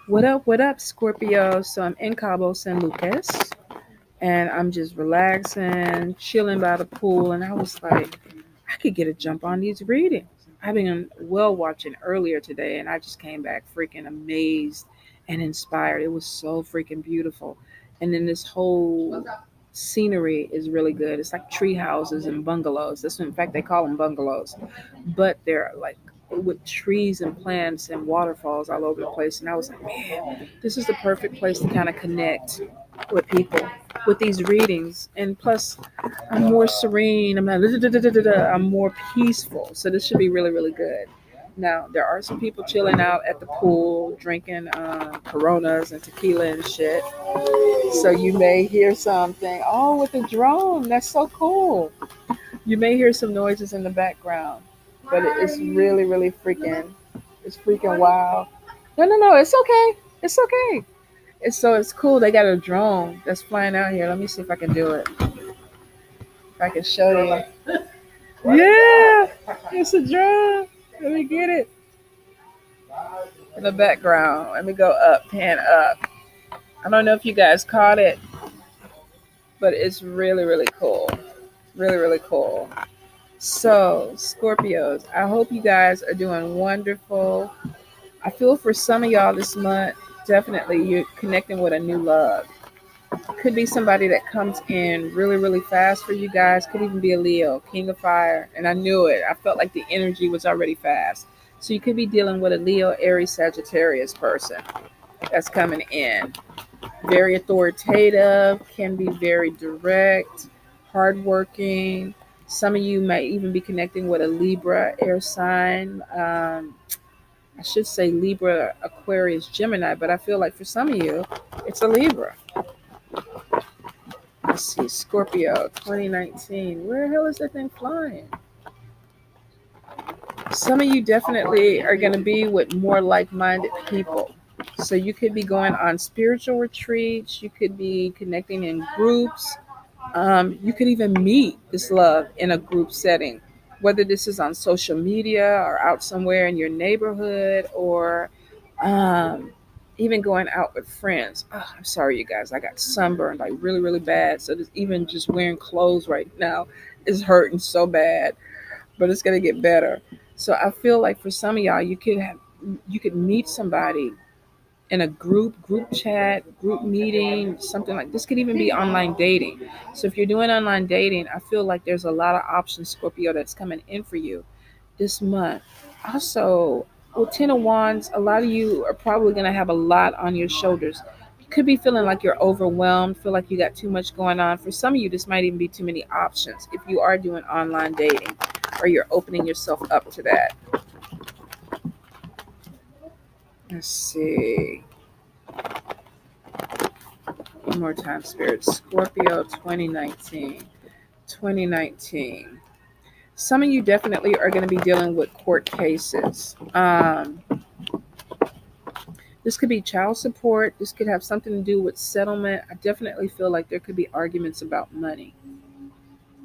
What up, Scorpio? So I'm in Cabo San Lucas and I'm just relaxing, chilling by the pool. And I was like, I could get a jump on these readings. I've been well watching earlier today and I just came back freaking amazed and inspired. It was so freaking beautiful. And then this whole scenery is really good. It's like tree houses and bungalows. That's in fact they call them bungalows, but they're like with trees and plants and waterfalls all over the place. And I was like, man, this is the perfect place to kind of connect with people with these readings. And plus, I'm more serene. I'm not. I'm more peaceful. So this should be really, really good. Now there are some people chilling out at the pool, drinking Coronas and tequila and shit. So you may hear something. Oh, with the drone, that's so cool. You may hear some noises in the background, but it's really, really freaking. It's freaking wild. No, no, no. It's okay. It's okay. It's cool. They got a drone that's flying out here. Let me see if I can do it. If I can show you. Yeah, it's a drone. Let me get it in the background. Let me go up, pan up. I don't know if you guys caught it, but it's really, really cool. Really, really cool. So, Scorpios, I hope you guys are doing wonderful. I feel for some of y'all this month, definitely you're connecting with a new love. Could be somebody that comes in really, really fast for you guys. Could even be a Leo, King of Fire. And I knew it. I felt like the energy was already fast. So you could be dealing with a Leo, Aries, Sagittarius person that's coming in. Very authoritative, can be very direct, hardworking. Some of you might even be connecting with a Libra air sign. I should say Libra, Aquarius, Gemini, but I feel like for some of you, it's a Libra. Let's see, Scorpio 2019. Where the hell is that thing flying? Some of you definitely are going to be with more like minded people. So you could be going on spiritual retreats, you could be connecting in groups, you could even meet this love in a group setting, whether this is on social media or out somewhere in your neighborhood or um, even going out with friends. Oh, I'm sorry, you guys. I got sunburned like really, really bad. So even just wearing clothes right now is hurting so bad, but it's gonna get better. So I feel like for some of y'all, you could meet somebody in a group chat, group meeting, something like this. Could even be online dating. So if you're doing online dating, I feel like there's a lot of options, Scorpio, that's coming in for you this month. Also, with Ten of Wands, a lot of you are probably going to have a lot on your shoulders. You could be feeling like you're overwhelmed, feel like you got too much going on. For some of you, this might even be too many options if you are doing online dating or you're opening yourself up to that. Let's see. One more time, Spirit. Scorpio 2019. 2019. Some of you definitely are going to be dealing with court cases. This could be child support. This could have something to do with settlement. I definitely feel like there could be arguments about money.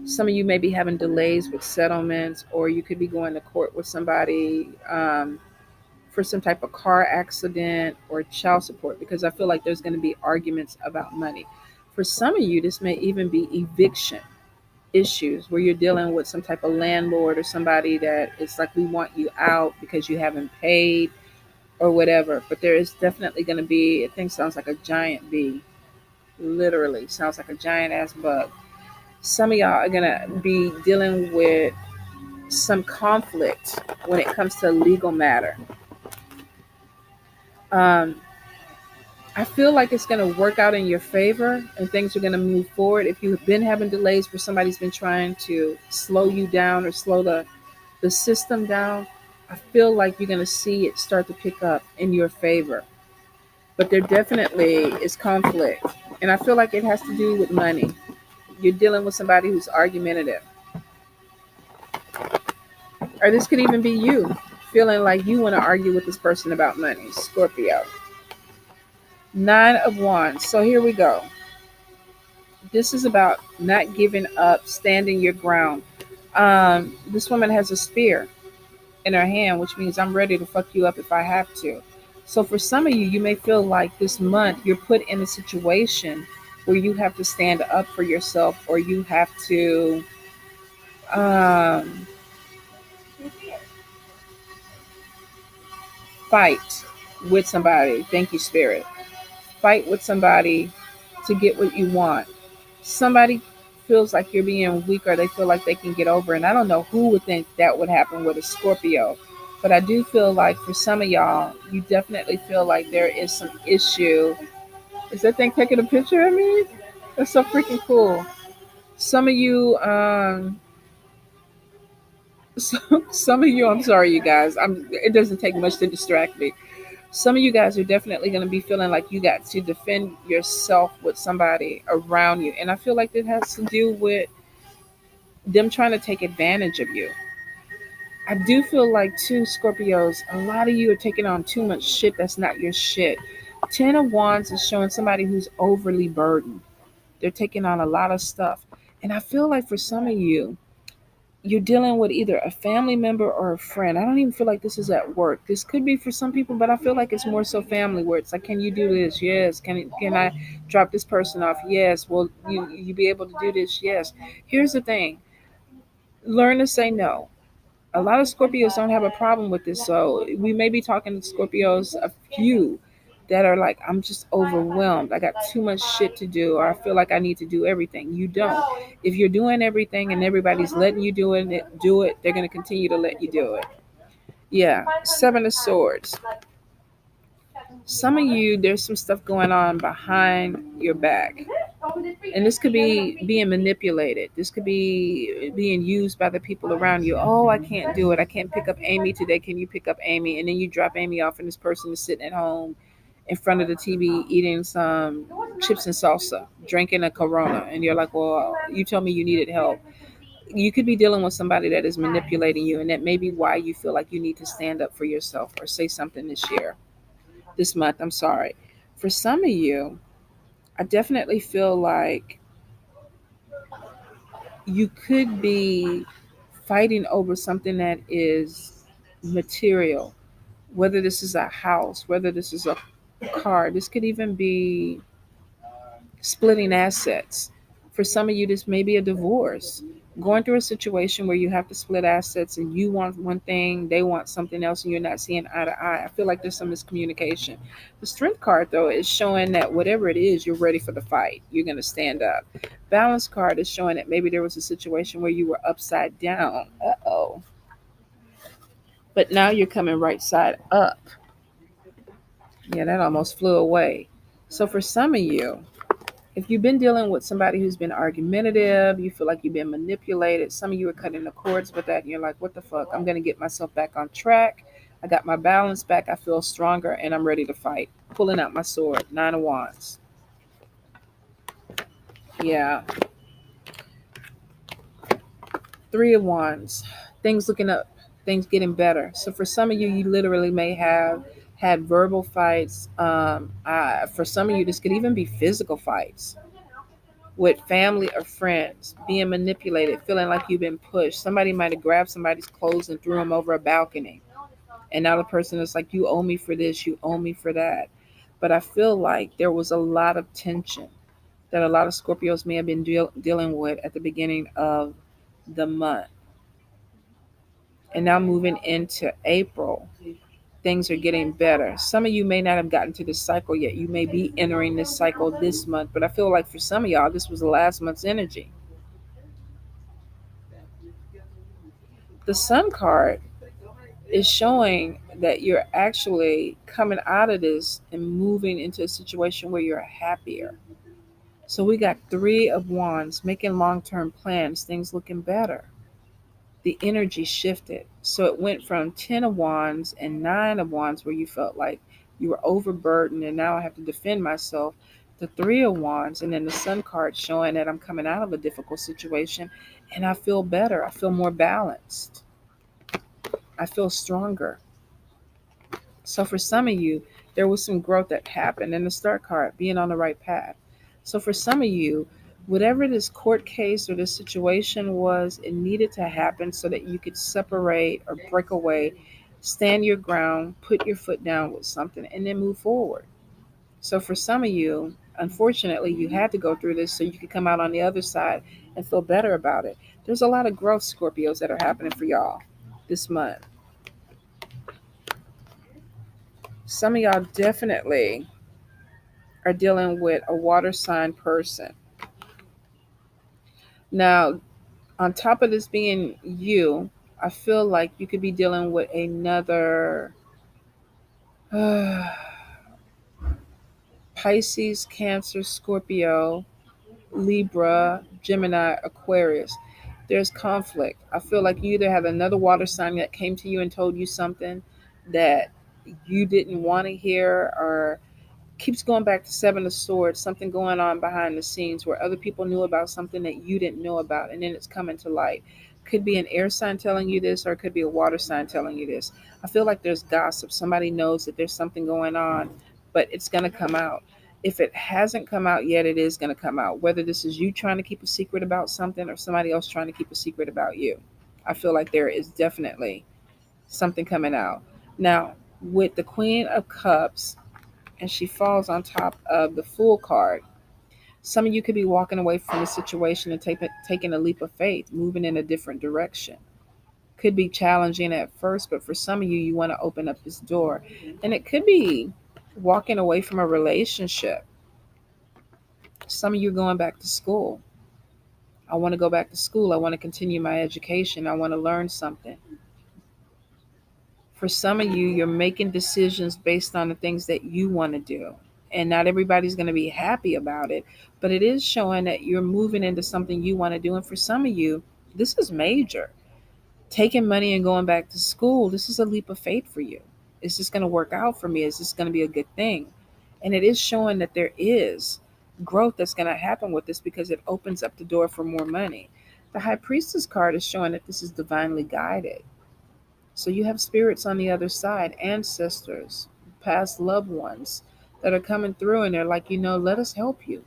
Some of you may be having delays with settlements, or you could be going to court with somebody for some type of car accident or child support, because I feel like there's going to be arguments about money. For some of you, this may even be eviction issues where you're dealing with some type of landlord or somebody that it's like, we want you out because you haven't paid or whatever. But there is definitely going to be, I think sounds like a giant bee, literally sounds like a giant ass bug. Some of y'all are going to be dealing with some conflict when it comes to a legal matter. um, I feel like it's going to work out in your favor and things are going to move forward. If you've been having delays where somebody's been trying to slow you down or slow the system down, I feel like you're going to see it start to pick up in your favor. But there definitely is conflict. And I feel like it has to do with money. You're dealing with somebody who's argumentative. Or this could even be you feeling like you want to argue with this person about money, Scorpio. Nine of Wands. So here we go. This is about not giving up, standing your ground. This woman has a spear in her hand, which means I'm ready to fuck you up if I have to. So for some of you, you may feel like this month you're put in a situation where you have to stand up for yourself, or you have to um, fight with somebody. Thank you, Spirit. Fight with somebody to get what you want. Somebody feels like you're being weak, or they feel like they can get over. And I don't know who would think that would happen with a Scorpio. But I do feel like for some of y'all, you definitely feel like there is some issue. Is that thing taking a picture of me? That's so freaking cool. Some of you, some of you, I'm sorry, you guys. It doesn't take much to distract me. Some of you guys are definitely going to be feeling like you got to defend yourself with somebody around you. And I feel like it has to do with them trying to take advantage of you. I do feel like, too, Scorpios, a lot of you are taking on too much shit that's not your shit. Ten of Wands is showing somebody who's overly burdened. They're taking on a lot of stuff. And I feel like for some of you, you're dealing with either a family member or a friend. I don't even feel like this is at work. This could be for some people, but I feel like it's more so family, where it's like, can you do this? Yes. Can I drop this person off? Yes. Will you be able to do this? Yes. Here's the thing. Learn to say no. A lot of Scorpios don't have a problem with this. So we may be talking to Scorpios, a few that are like, I'm just overwhelmed. I got too much shit to do, or I feel like I need to do everything. You don't. If you're doing everything and everybody's letting you do it, they're going to continue to let you do it. Yeah. Seven of Swords. Some of you, there's some stuff going on behind your back. And this could be being manipulated. This could be being used by the people around you. Oh, I can't do it. I can't pick up Amy today. Can you pick up Amy? And then you drop Amy off, and this person is sitting at home in front of the TV eating some chips and salsa, drinking a Corona. And you're like, well, you told me you needed help. You could be dealing with somebody that is manipulating you. And that may be why you feel like you need to stand up for yourself or say something this month. I'm sorry. For some of you, I definitely feel like you could be fighting over something that is material, whether this is a house, whether this is a car. This could even be splitting assets. For some of you, this may be a divorce. Going through a situation where you have to split assets, and you want one thing, they want something else, and you're not seeing eye to eye. I feel like there's some miscommunication. The Strength card, though, is showing that whatever it is, you're ready for the fight. You're going to stand up. Balance card is showing that maybe there was a situation where you were upside down. Uh-oh. But now you're coming right side up. Yeah, that almost flew away. So for some of you, if you've been dealing with somebody who's been argumentative, you feel like you've been manipulated, some of you are cutting the cords with that, and you're like, what the fuck? I'm going to get myself back on track. I got my balance back. I feel stronger, and I'm ready to fight. Pulling out my sword. Nine of Wands. Yeah. Three of Wands. Things looking up. Things getting better. So for some of you, you literally may have had verbal fights. For some of you, this could even be physical fights with family or friends, being manipulated, feeling like you've been pushed. Somebody might have grabbed somebody's clothes and threw them over a balcony. And now the person is like, you owe me for this, you owe me for that. But I feel like there was a lot of tension that a lot of Scorpios may have been dealing with at the beginning of the month. And now moving into April, things are getting better. Some of you may not have gotten to this cycle yet. You may be entering this cycle this month, but I feel like for some of y'all, this was the last month's energy. The Sun card is showing that you're actually coming out of this and moving into a situation where you're happier. So we got Three of Wands, making long-term plans, things looking better. The energy shifted. So it went from 10 of Wands and 9 of Wands, where you felt like you were overburdened and now I have to defend myself, to Three of Wands, and then the Sun card showing that I'm coming out of a difficult situation and I feel better. I feel more balanced. I feel stronger. So for some of you, there was some growth that happened, and the Star card being on the right path. So for some of you, whatever this court case or this situation was, it needed to happen so that you could separate or break away Stand your ground, put your foot down with something, and then move forward. So for some of you, unfortunately, you had to go through this so you could come out on the other side and feel better about it. There's a lot of growth, Scorpios, that are happening for y'all this month. Some of y'all definitely are dealing with a water sign person. Now, on top of this being you, I feel like you could be dealing with another Pisces, Cancer, Scorpio, Libra, Gemini, Aquarius. There's conflict. I feel like you either have another water sign that came to you and told you something that you didn't want to hear, or keeps going back to Seven of Swords, something going on behind the scenes where other people knew about something that you didn't know about, and then it's coming to light. Could be an air sign telling you this, or it could be a water sign telling you this. I feel like there's gossip. Somebody knows that there's something going on, but it's going to come out. If it hasn't come out yet, it is going to come out. Whether this is you trying to keep a secret about something or somebody else trying to keep a secret about you, I feel like there is definitely something coming out. Now, with the Queen of Cups, and she falls on top of the Fool card. Some of you could be walking away from a situation and taking a leap of faith, moving in a different direction. Could be challenging at first, but for some of you, you want to open up this door. And it could be walking away from a relationship. Some of you are going back to school. I want to go back to school. I want to continue my education. I want to learn something. For some of you, you're making decisions based on the things that you want to do. And not everybody's going to be happy about it, but it is showing that you're moving into something you want to do. And for some of you, this is major. Taking money and going back to school, this is a leap of faith for you. Is this going to work out for me? Is this going to be a good thing? And it is showing that there is growth that's going to happen with this because it opens up the door for more money. The High Priestess card is showing that this is divinely guided. So you have spirits on the other side, ancestors, past loved ones that are coming through, and they're like, let us help you.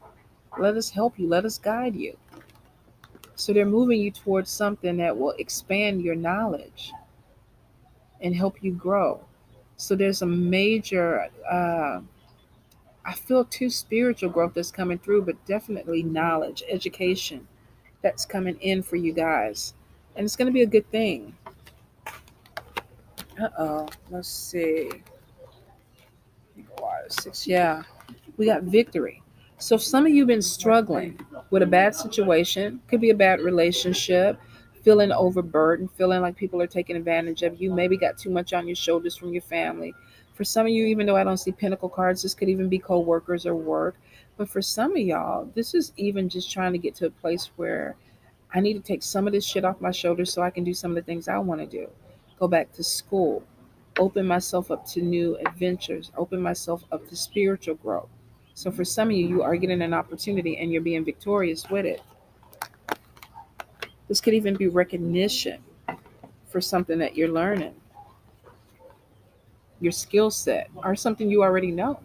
Let us help you. Let us guide you. So they're moving you towards something that will expand your knowledge and help you grow. So there's a major, I feel too spiritual growth that's coming through, but definitely knowledge, education that's coming in for you guys. And it's going to be a good thing. Let's see. Six, yeah. We got victory. So if some of you have been struggling with a bad situation, could be a bad relationship, feeling overburdened, feeling like people are taking advantage of you, maybe got too much on your shoulders from your family. For some of you, even though I don't see pentacle cards, this could even be co-workers or work. But for some of y'all, this is even just trying to get to a place where I need to take some of this shit off my shoulders so I can do some of the things I want to do. Go back to school, open myself up to new adventures, open myself up to spiritual growth. So for some of you, you are getting an opportunity and you're being victorious with it. This could even be recognition for something that you're learning, your skill set, or something you already know.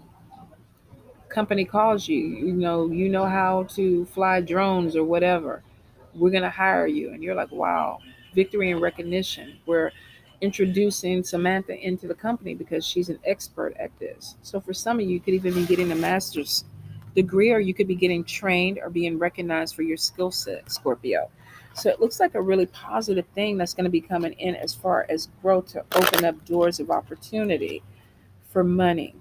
Company calls you, you know how to fly drones or whatever. We're going to hire you. And you're like, wow, victory and recognition. We're introducing Samantha into the company because she's an expert at this. So for some of you, you could even be getting a master's degree, or you could be getting trained or being recognized for your skill set, Scorpio. So it looks like a really positive thing that's going to be coming in as far as growth to open up doors of opportunity for money.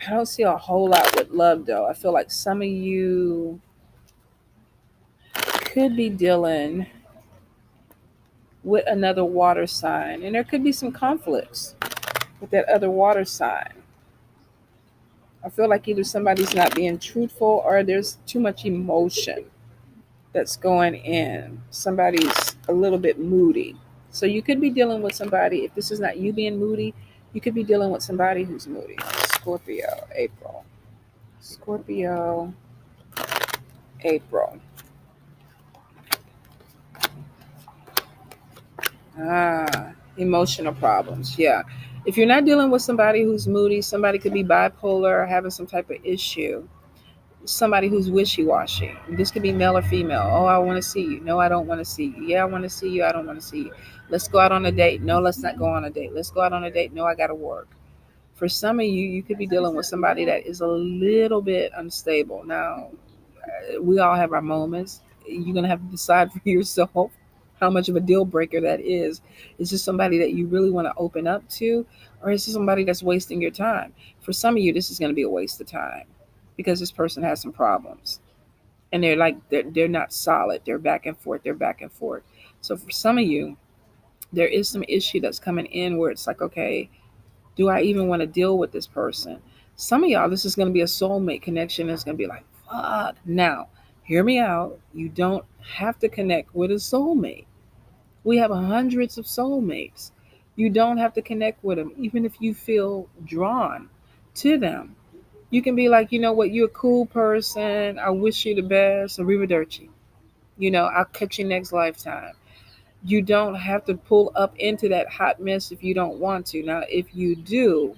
I don't see a whole lot with love, though. I feel like some of you could be dealing with another water sign, and there could be some conflicts with that other water sign. I feel like either somebody's not being truthful or there's too much emotion that's going in. Somebody's a little bit moody. So you could be dealing with somebody, if this is not you being moody, you could be dealing with somebody who's moody. Scorpio, April. Scorpio, April. Emotional problems. Yeah. If you're not dealing with somebody who's moody, somebody could be bipolar or having some type of issue. Somebody who's wishy-washy. This could be male or female. Oh, I want to see you. No, I don't want to see you. Yeah, I want to see you. I don't want to see you. Let's go out on a date. No, let's not go on a date. Let's go out on a date. No, I got to work. For some of you, you could be dealing with somebody that is a little bit unstable. Now, we all have our moments. You're going to have to decide for yourself how much of a deal breaker that is. Is this somebody that you really want to open up to, or is this somebody that's wasting your time? For some of you, this is going to be a waste of time because this person has some problems and they're not solid. They're back and forth. They're back and forth. So for some of you, there is some issue that's coming in where it's like, okay, do I even want to deal with this person? Some of y'all, this is going to be a soulmate connection. It's going to be like, fuck. Now, hear me out. You don't have to connect with a soulmate. We have hundreds of soulmates. You don't have to connect with them, even if you feel drawn to them. You can be like, you know what, you're a cool person. I wish you the best. Arrivederci. I'll catch you next lifetime. You don't have to pull up into that hot mess if you don't want to. Now, if you do,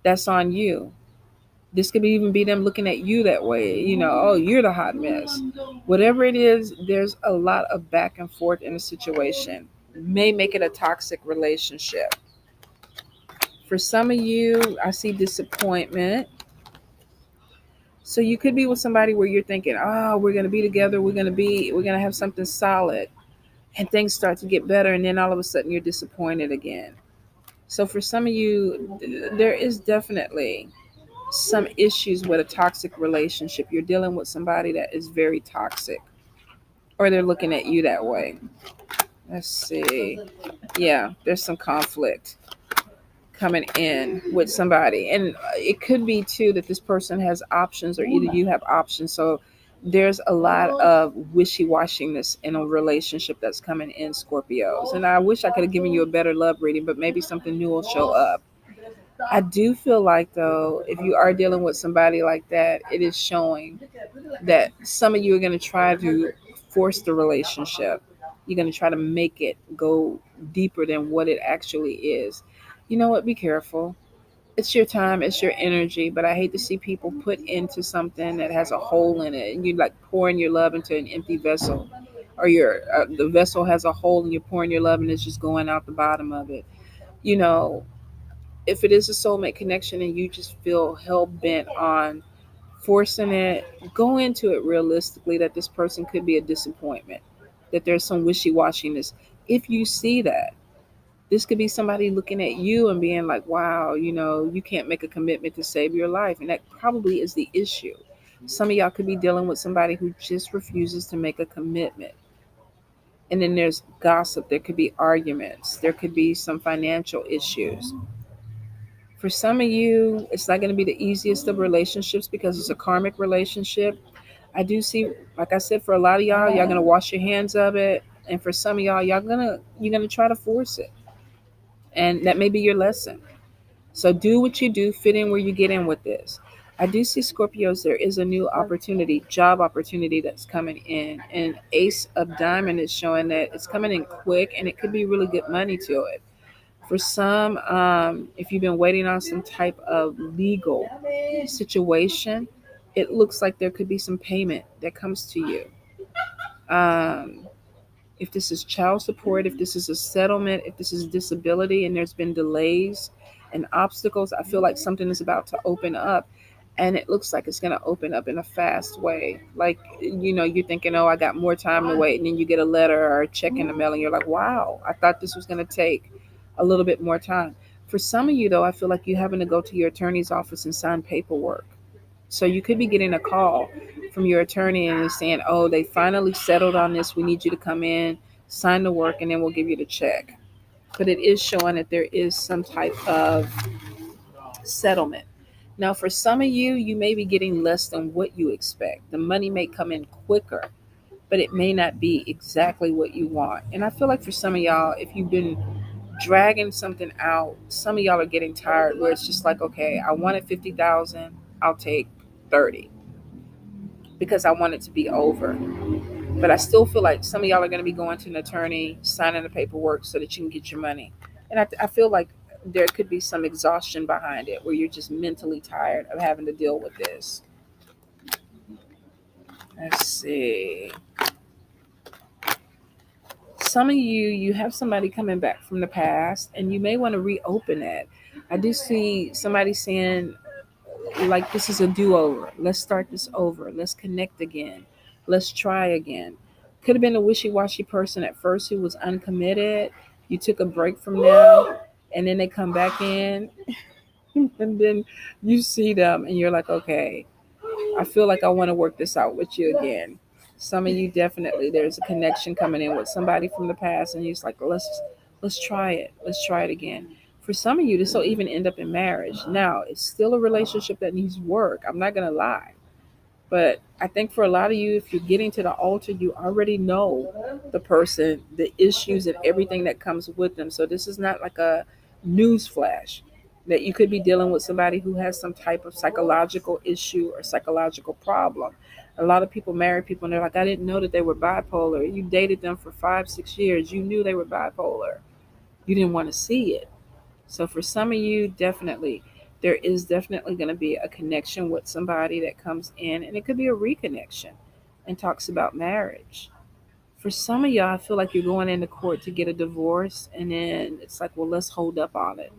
that's on you. This could even be them looking at you that way. Oh, you're the hot mess. Whatever it is, there's a lot of back and forth in a situation. May make it a toxic relationship. For some of you, I see disappointment. So you could be with somebody where you're thinking, oh, we're going to be together. We're going to have something solid. And things start to get better. And then all of a sudden you're disappointed again. So for some of you, there is definitely some issues with a toxic relationship. You're dealing with somebody that is very toxic, or they're looking at you that way. Let's see. Yeah, there's some conflict coming in with somebody. And it could be too that this person has options, or either you have options. So there's a lot of wishy-washiness in a relationship that's coming in, Scorpios. And I wish I could have given you a better love reading, but maybe something new will show up. I do feel like, though, if you are dealing with somebody like that, it is showing that some of you are going to try to force the relationship. You're going to try to make it go deeper than what it actually is. You know what? Be careful. It's your time, it's your energy, but I hate to see people put into something that has a hole in it, and you like pouring your love into an empty vessel, or the vessel has a hole and you're pouring your love and it's just going out the bottom of it. You know, if it is a soulmate connection and you just feel hell bent on forcing it, go into it realistically that this person could be a disappointment, that there's some wishy-washiness. If you see that, this could be somebody looking at you and being like, wow, you can't make a commitment to save your life. And that probably is the issue. Some of y'all could be dealing with somebody who just refuses to make a commitment. And then there's gossip. There could be arguments. There could be some financial issues. For some of you, it's not going to be the easiest of relationships because it's a karmic relationship. I do see, like I said, for a lot of y'all gonna wash your hands of it, and for some of y'all, you're gonna try to force it, and that may be your lesson. So do what you do, fit in where you get in with this. I do see, Scorpios, there is a new opportunity, job opportunity that's coming in, and Ace of Diamond is showing that it's coming in quick, and it could be really good money to it. For some, if you've been waiting on some type of legal situation, it looks like there could be some payment that comes to you. Um, if this is child support, if this is a settlement, if this is disability and there's been delays and obstacles, I feel like something is about to open up. And it looks like it's going to open up in a fast way. Like, you're thinking, oh, I got more time to wait. And then you get a letter or a check in the mail and you're like, wow, I thought this was going to take a little bit more time. For some of you, though, I feel like you're having to go to your attorney's office and sign paperwork. So you could be getting a call from your attorney and he's saying, oh, they finally settled on this. We need you to come in, sign the work, and then we'll give you the check. But it is showing that there is some type of settlement. Now, for some of you, you may be getting less than what you expect. The money may come in quicker, but it may not be exactly what you want. And I feel like for some of y'all, if you've been dragging something out, some of y'all are getting tired where it's just like, okay, I wanted 50,000, I'll take 30 because I want it to be over. But I still feel like some of y'all are going to be going to an attorney, signing the paperwork so that you can get your money. And I feel like there could be some exhaustion behind it where you're just mentally tired of having to deal with this. Let's see. some of you, you have somebody coming back from the past and you may want to reopen that. I do see somebody saying, like, this is a do-over, let's start this over, let's connect again, let's try again. Could have been a wishy-washy person at first who was uncommitted. You took a break from them and then they come back in and then you see them and you're like, okay, I feel like I want to work this out with you again. Some of you definitely, there's a connection coming in with somebody from the past and you're just like, let's try it, let's try it again. For some of you, this will even end up in marriage. Now, it's still a relationship that needs work, I'm not going to lie. But I think for a lot of you, if you're getting to the altar, you already know the person, the issues, and everything that comes with them. So this is not like a news flash that you could be dealing with somebody who has some type of psychological issue or psychological problem. A lot of people marry people and they're like, I didn't know that they were bipolar. You dated them for 5, 6 years. You knew they were bipolar. You didn't want to see it. So for some of you, definitely, there is definitely going to be a connection with somebody that comes in, and it could be a reconnection and talks about marriage. For some of y'all, I feel like you're going into court to get a divorce, and then it's like, well, let's hold up on it.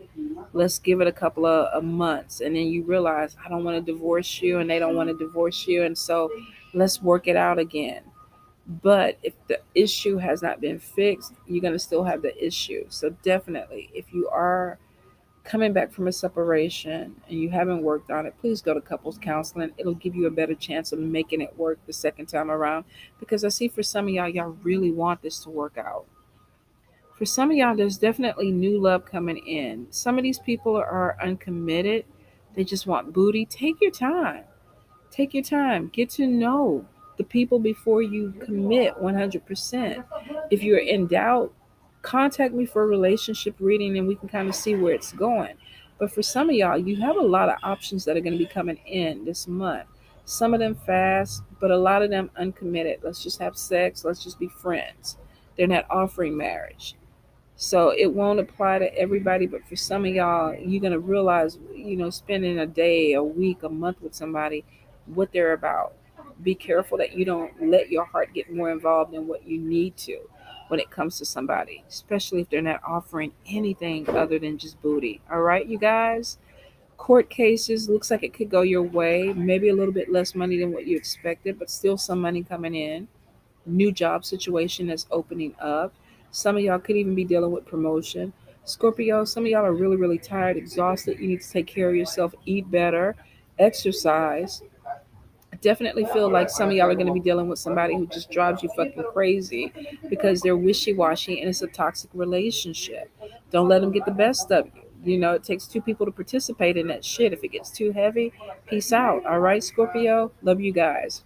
Let's give it a couple of months, and then you realize I don't want to divorce you, and they don't want to divorce you, and so let's work it out again. But if the issue has not been fixed, you're going to still have the issue. So definitely, if you are coming back from a separation and you haven't worked on it, please go to couples counseling. It'll give you a better chance of making it work the second time around. Because I see for some of y'all, y'all really want this to work out. For some of y'all, there's definitely new love coming in. Some of these people are uncommitted. They just want booty. Take your time. Take your time. Get to know the people before you commit 100%. If you're in doubt, contact me for a relationship reading and we can kind of see where it's going. But for some of y'all, you have a lot of options that are going to be coming in this month. Some of them fast, but a lot of them uncommitted. Let's just have sex. Let's just be friends. They're not offering marriage. So it won't apply to everybody, but for some of y'all, you're going to realize, spending a day, a week, a month with somebody, what they're about. Be careful that you don't let your heart get more involved in what you need to when it comes to somebody, especially if they're not offering anything other than just booty. All right, you guys? Court cases looks like it could go your way, maybe a little bit less money than what you expected, but still some money coming in. New job situation that's opening up. Some of y'all could even be dealing with promotion. Scorpio, some of y'all are really, really tired, exhausted. You need to take care of yourself, eat better, exercise. I definitely feel like some of y'all are going to be dealing with somebody who just drives you fucking crazy because they're wishy-washy and it's a toxic relationship. Don't let them get the best of you. It takes two people to participate in that shit. If it gets too heavy, peace out. All right, Scorpio? Love you guys.